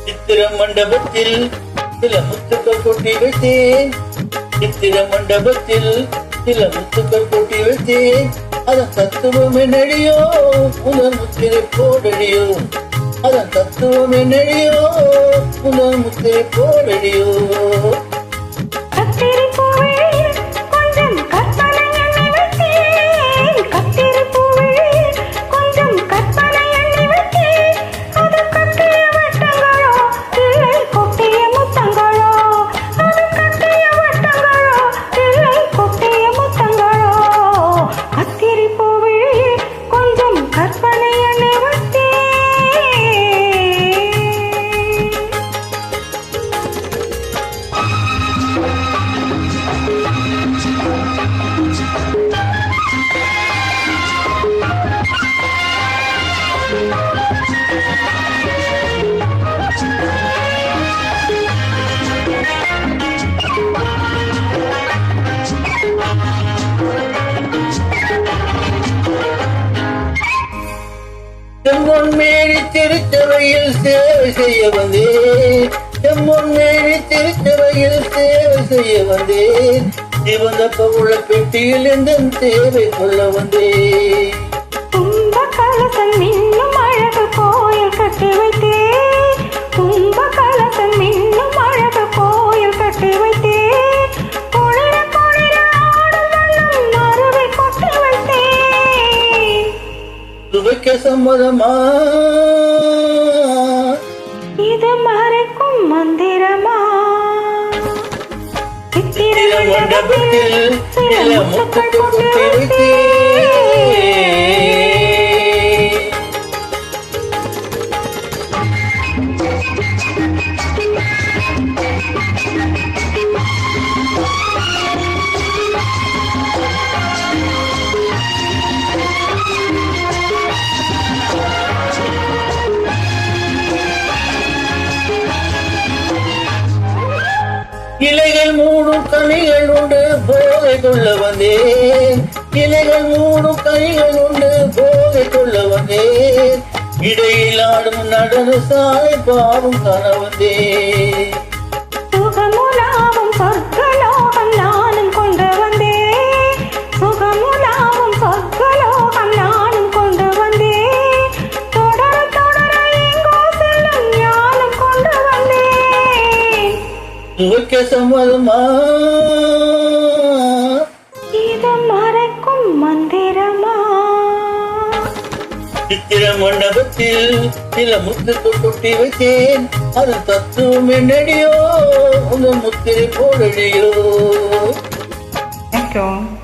சித்திர மண்டபத்தில் சில முத்துக்கள் கொட்டி வைத்தேன். சித்திர மண்டபத்தில் சில முத்துக்கள் கொட்டி வைத்தேன். அதன் தத்துவம் என்னடியோ முதல் முத்திரை போடடியோ. அதன் தத்துவம் என்னடியோ முதல் முத்திரை போடடியோ. செம்மொன்மேனி திருச்சபையில் சேவை செய்ய வந்தேன். செம்மொன்மேனி திருச்சபையில் சேவை செய்ய வந்தேன். சிவந்த பவுள பெட்டியில் எந்த சேவை கொள்ள வந்தேன். துன்ப கலசம் இன்னும் அழகு கோயில் கட்டி வைத்தேன். துன்ப கலசம் இன்னும் அழகு கோயில் கட்டி வைத்தேன். குளிர குளிர ஆடும் மறுவை கொட்டி வைத்தேன். துவைக்க சம்மதமா இது மறைக்கும் மந்திரமா? சித்திர மண்டபத்தில் சில முத்துக்கள் கொட்டி வைத்தேன். இலைகள் மூடும் கனிகள் உண்டு போதை கொள்ள வந்தேன். இலைகள் மூடும் கனிகள் உண்டு போதை கொள்ள வந்தேன். இடையில் ஆடும் நடன சாலை பாவும் காண வந்தேன். சுகமுலாவும் சொர்க்கலோகம் நானும் கொண்டு வந்தேன். சுகமுலாவும் சொர்க்கலோகம் நானும் கொண்டு வந்தேன். தொடர தொடர எங்கோ செல்லும் ஞானம் கொண்டு வந்தேன். துவைக்க சம்மதமா இது மறைக்கும் மந்திரமா? சித்திர மண்டபத்தில் சில முத்துக்கள் கொட்டி வைத்தேன். அதன் தத்துவம் என்னடியோ உங்கள் முத்திரை போடடியோ. Thank you.